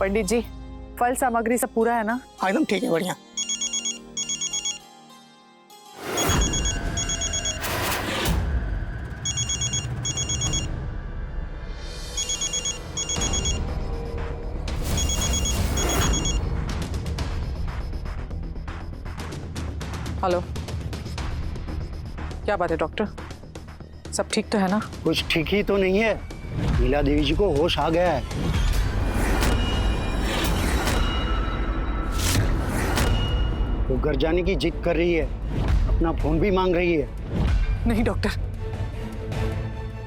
पंडित जी, फल सामग्री सब पूरा है ना? हाँ एकदम ठीक है, बढ़िया। हेलो, क्या बात है डॉक्टर? सब ठीक तो है ना? कुछ ठीक ही तो नहीं है। नीला देवी जी को होश आ गया है। वो घर जाने की जिद कर रही है, अपना फोन भी मांग रही है। नहीं डॉक्टर,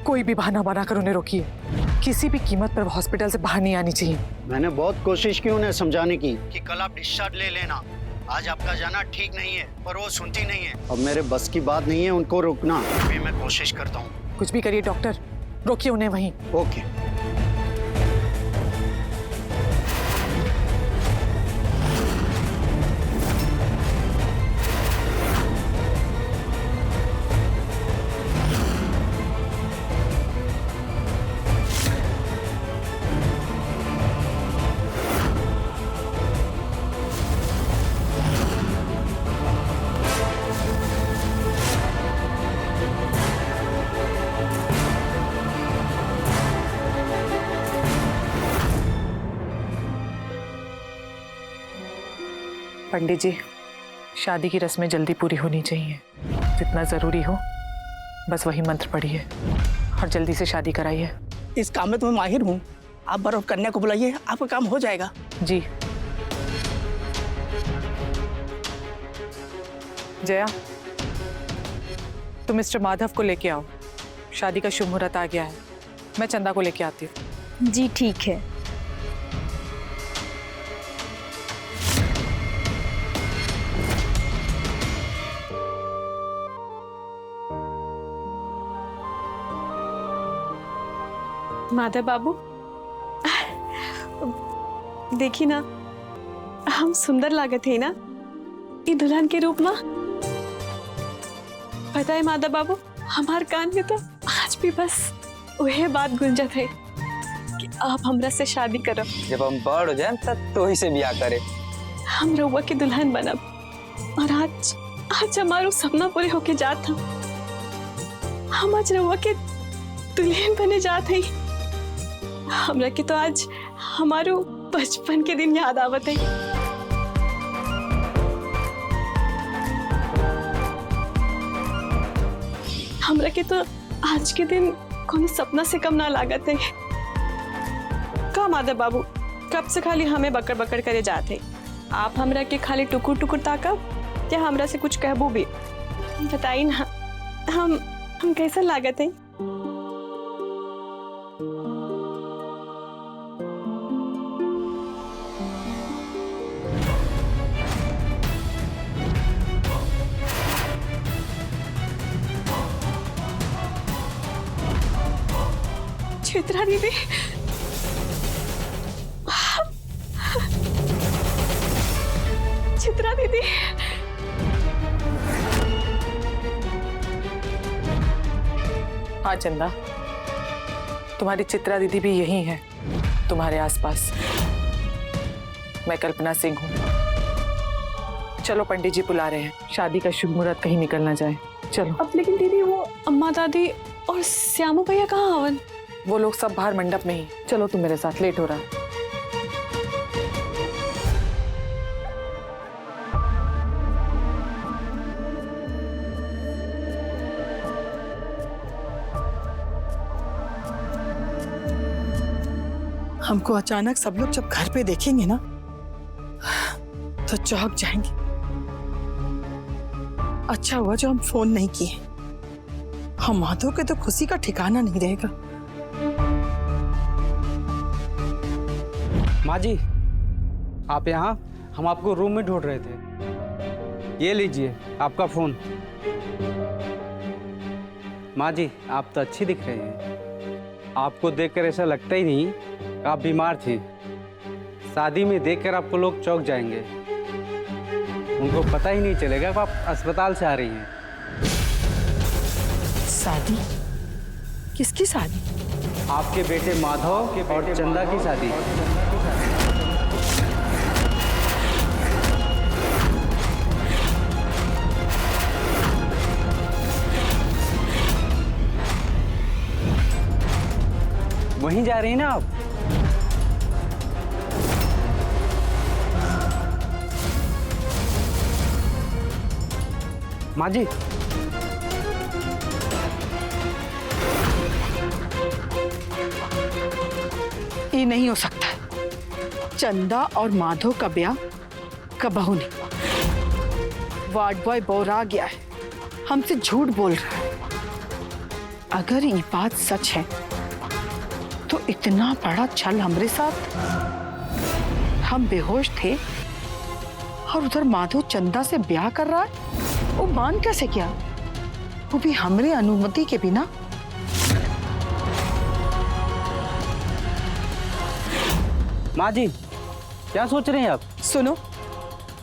कोई भी बहाना बनाकर उन्हें रोकिए। किसी भी कीमत पर वो हॉस्पिटल से बाहर नहीं आनी चाहिए। मैंने बहुत कोशिश की उन्हें समझाने की कि कल आप डिस्चार्ज ले लेना, आज आपका जाना ठीक नहीं है, पर वो सुनती नहीं है। अब मेरे बस की बात नहीं है उनको रोकना, अभी मैं कोशिश करता हूँ। कुछ भी करिए डॉक्टर, रोकिए उन्हें वहीं। ओके। पंडित जी, शादी की रस्में जल्दी पूरी होनी चाहिए। जितना जरूरी हो बस वही मंत्र पढ़िए और जल्दी से शादी कराइए। इस काम में तो मैं माहिर हूँ। आप बर्फ कन्या को बुलाइए, आपका काम हो जाएगा। जी। जया, तुम मिस्टर माधव को लेके आओ। शादी का शुभ मुहूर्त आ गया है। मैं चंदा को लेके आती हूँ। जी ठीक है। माधव बाबू, देखी ना, हम सुंदर लागत है ना ये दुल्हन के रूप में। पता है माधव बाबू, हमार कान में तो आज भी बस वही बात गुंजत है कि आप हमरा से शादी करो। जब हम बड़ हो जाए तब तो ही से ब्याह करे। हम रउआ की दुल्हन बनब और आज हमारो सपना पूरे होके जात था। हम आज रउआ के दुल्हन बने जात है। हमरा के तो आज हमारो बचपन के दिन याद आवत है। हमरा के तो आज के दिन कोनो सपना से कम ना लागत है। का माधव बाबू, कब से खाली हमें बकड़ बकड़ करे जाते? आप हमरा के खाली टुकुर टुकुर ताकब या हमरा से कुछ कहबू भी? बताई ना, हम कैसा लागत है? चित्रा दीदी, चित्रा दीदी, हाँ चंदा, तुम्हारी चित्रा दीदी भी यही है, तुम्हारे आसपास। मैं कल्पना सिंह हूँ। चलो पंडित जी बुला रहे हैं, शादी का शुभ मुहूर्त कहीं निकल ना जाए। चलो। अब लेकिन दीदी, वो अम्मा दादी और श्यामू भैया कहाँ हवन? वो लोग सब बाहर मंडप में ही। चलो तुम मेरे साथ, लेट हो रहा। हमको अचानक सब लोग जब घर पे देखेंगे ना तो चौंक जाएंगे। अच्छा हुआ जो हम फोन नहीं किए। हम माधव के तो खुशी का ठिकाना नहीं रहेगा। माँ जी, आप यहाँ? हम आपको रूम में ढूंढ रहे थे। ये लीजिए आपका फोन। माँ जी, आप तो अच्छी दिख रही हैं। आपको देखकर ऐसा लगता ही नहीं कि आप बीमार थी। शादी में देखकर आपको लोग चौंक जाएंगे। उनको पता ही नहीं चलेगा कि आप अस्पताल से आ रही हैं। शादी? किसकी शादी? आपके बेटे माधव और चंदा की शादी। वहीं जा रही ना आप? माँ जी, ये नहीं हो सकता। चंदा और माधव का ब्याह कबहू नहीं। वार्ड बॉय बोरा गया है, हमसे झूठ बोल रहा है। अगर ये बात सच है तो इतना बड़ा छल हमरे साथ। हम बेहोश थे और उधर माधव चंदा से ब्याह कर रहा है। वो मान कैसे किया, वो भी हमरे अनुमति के बिना। माँ जी, क्या सोच रहे हैं आप? सुनो,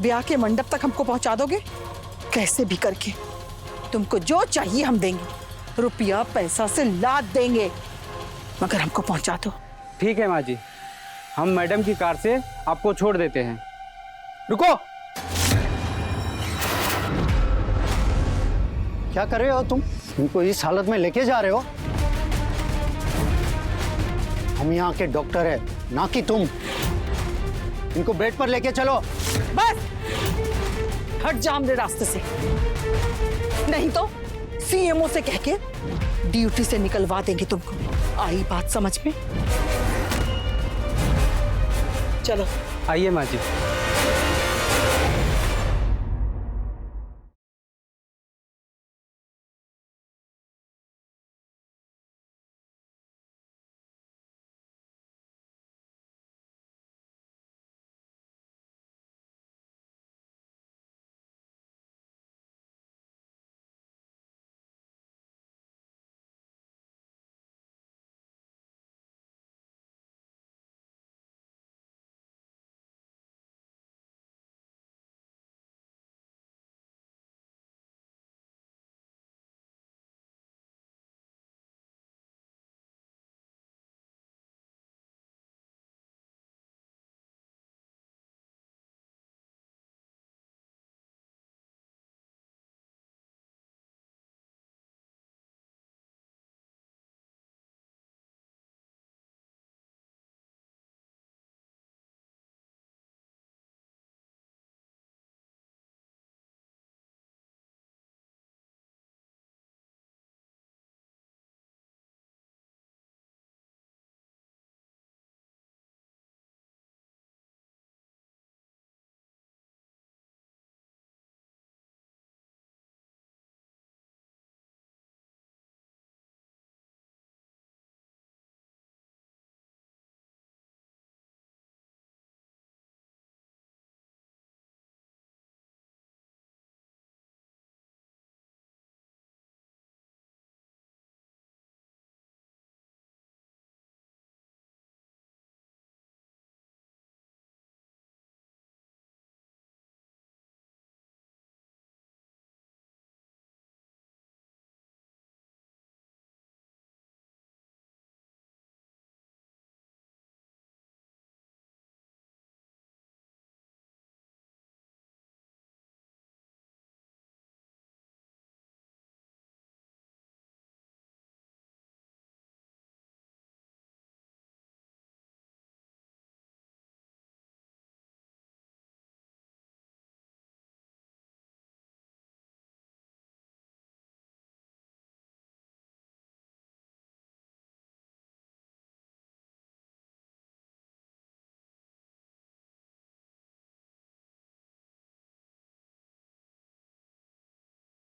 ब्याह के मंडप तक हमको पहुंचा दोगे? कैसे भी करके तुमको जो चाहिए हम देंगे, रुपया पैसा से लाद देंगे, मगर हमको पहुंचा दो। ठीक है माँ जी, हम मैडम की कार से आपको छोड़ देते हैं। रुको। क्या कर रहे हो तुम? इनको इस हालत में लेके जा रहे हो? हम यहाँ के डॉक्टर है, ना कि तुम। इनको बेड पर लेके चलो। बस हट जा हमरे रास्ते से, नहीं तो सीएमओ से कह के ड्यूटी से निकलवा देंगे तुमको। आई बात समझ में? चलो आइए माँ जी।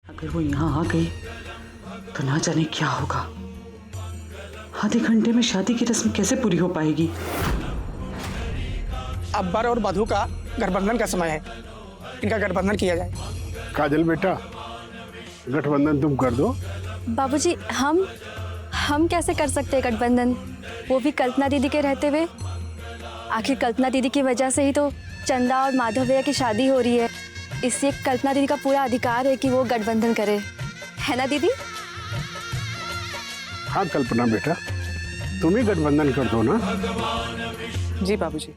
अगर वो यहाँ आ गई तो ना जाने क्या होगा। आधे घंटे में शादी की रस्म कैसे पूरी हो पाएगी? अब्बर और मधु का गठबंधन का समय है, इनका गठबंधन किया जाए। काजल बेटा, गठबंधन तुम कर दो। बाबूजी, हम कैसे कर सकते हैं गठबंधन, वो भी कल्पना दीदी के रहते हुए? आखिर कल्पना दीदी की वजह से ही तो चंदा और माधव भैया की शादी हो रही है, इसलिए कल्पना दीदी का पूरा अधिकार है कि वो गठबंधन करे, है ना दीदी? हाँ कल्पना बेटा, तुम ही गठबंधन कर दो ना। जी बाबूजी।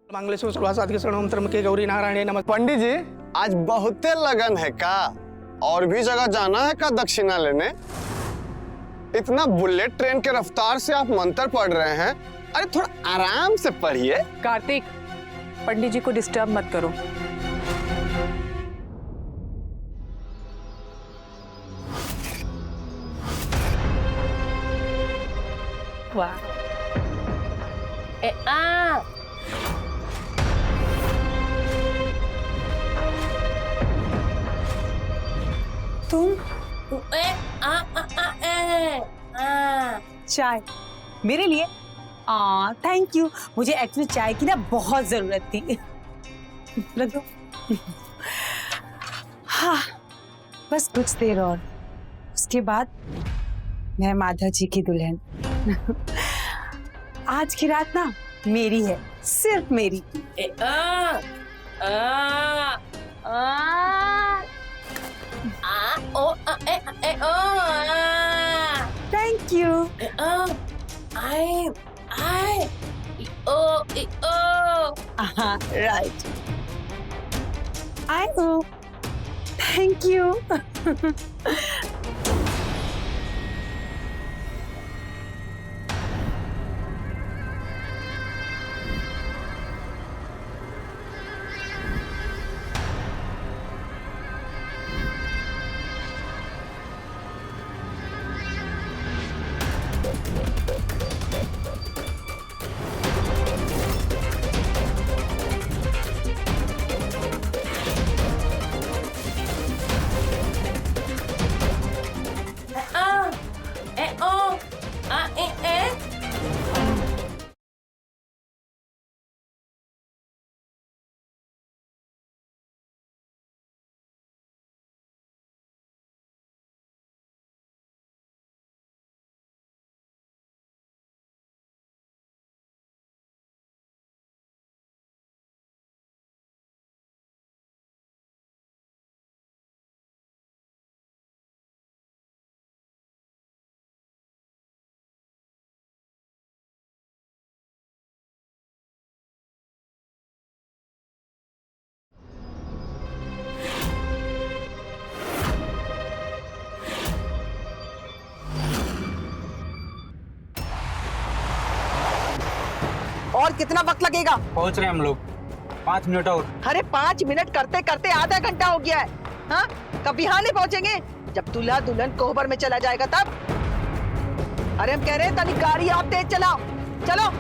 मंगलेश्वर सर्वासाधि शरणम त्र्यंबके गौरी नारायणी नमः। पंडित जी आज बहुते लगन है का? और भी जगह जाना है का दक्षिणा लेने? इतना बुलेट ट्रेन के रफ्तार से आप मंत्र पढ़ रहे हैं, अरे थोड़ा आराम से पढ़िए। कार्तिक, पंडित जी को डिस्टर्ब मत करो। वाह। ए आ तुम ए आ आ आ ए आ चाय मेरे लिए? Thank you. मुझे एक्चुअली चाय की ना बहुत जरूरत थी। रख दो। हाँ, बस कुछ देर और उसके बाद मैं माधव जी की दुल्हन। आज की रात ना मेरी है, सिर्फ मेरी। ए आ आ आ आ ओ आ ए ओ आ थैंक यू। ए आ आई ई ओ right. I know. Thank you. और कितना वक्त लगेगा? पहुंच रहे हैं हम लोग, 5 मिनट और। अरे 5 मिनट करते करते आधा घंटा हो गया है। हाँ, कब यहाँ नहीं पहुँचेंगे? जब दूल्हा दुल्हन कोहबर में चला जाएगा तब। अरे हम कह रहे हैं तनी गाड़ी आप तेज चलाओ, चलो।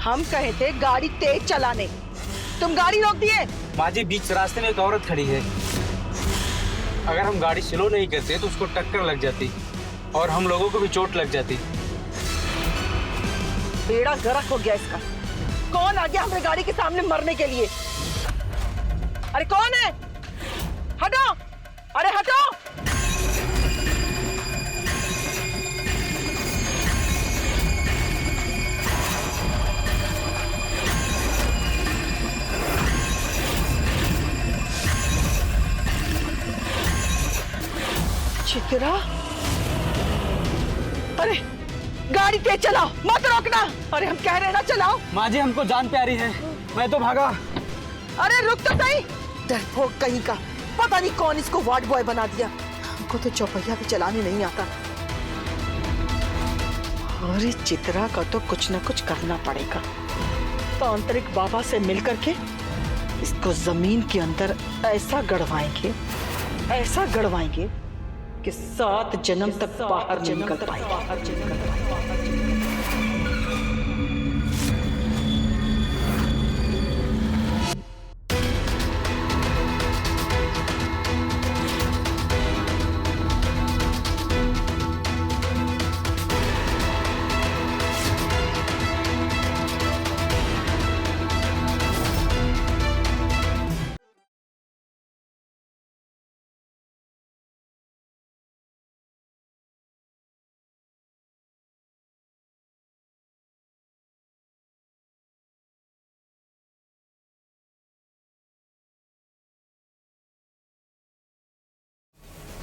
हम कहे थे गाड़ी तेज चलाने, तुम गाड़ी रोक दिए। माँ जी, बीच रास्ते में एक औरत खड़ी है, अगर हम गाड़ी स्लो नहीं करते तो उसको टक्कर लग जाती और हम लोगों को भी चोट लग जाती। बेड़ा गर्क हो गया इसका। कौन आ गया हमारी गाड़ी के सामने मरने के लिए? अरे कौन है? हटो, अरे हटो। चित्रा, अरे गाड़ी तेज चलाओ, मत रोकना। अरे हम कह रहे ना चलाओ। माँ जी, हमको जान प्यारी है, मैं तो भागा। अरे रुक तो सही, डरपोक कहीं का। पता नहीं कौन इसको वार्ड बॉय बना दिया। हमको तो चौपहिया भी चलाने नहीं आता। अरे चित्रा का तो कुछ न कुछ करना पड़ेगा। तांत्रिक बाबा से मिलकर के इसको जमीन के अंदर ऐसा गड़वाएंगे कि 7 जन्म तक बाहर नहीं निकल पाएगा।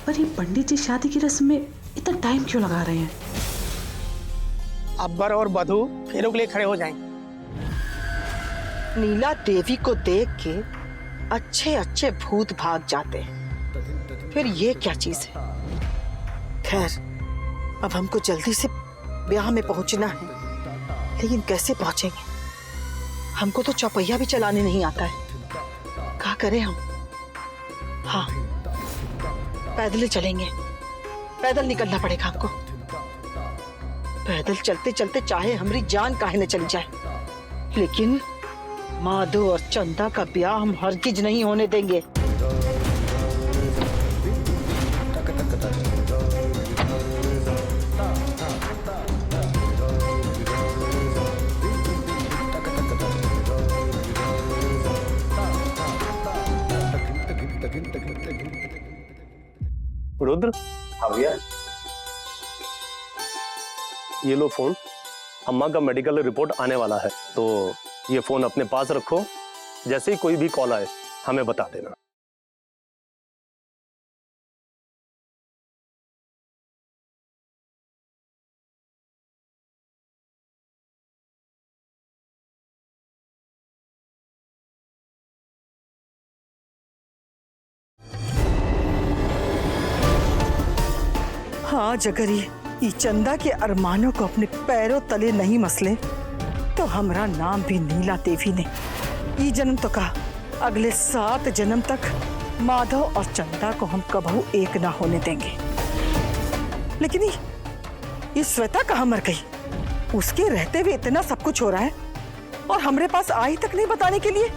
पर ये पंडित जी शादी की रस्म में इतना टाइम क्यों लगा रहे हैं? अब्बर और बधू फेरों के लिए खड़े हो जाएंगे। नीला देवी को देख के अच्छे अच्छे भूत भाग जाते हैं, फिर ये क्या चीज है? खैर, अब हमको जल्दी से ब्याह में पहुंचना है, लेकिन कैसे पहुंचेंगे? हमको तो चौपहिया भी चलाने नहीं आता है। क्या करें हम? हाँ, पैदल चलेंगे, पैदल निकलना पड़ेगा हमको। पैदल चलते चलते चाहे हमारी जान काहे न चली जाए, लेकिन माधो और चंदा का ब्याह हम हरगिज नहीं होने देंगे। रुद्र, हाँ भैया, ये लो फोन। अम्मा का मेडिकल रिपोर्ट आने वाला है, तो ये फोन अपने पास रखो। जैसे ही कोई भी कॉल आए हमें बता देना। हाँ, अगर ये चंदा के अरमानों को अपने पैरों तले नहीं मसले तो हमारा नाम भी नीला देवी ने ये जन्म तो कहा, अगले 7 जन्म तक माधव और चंदा को हम कबहू एक ना होने देंगे। लेकिन ये श्वेता कहाँ मर गई? उसके रहते हुए इतना सब कुछ हो रहा है और हमरे पास आई तक नहीं बताने के लिए।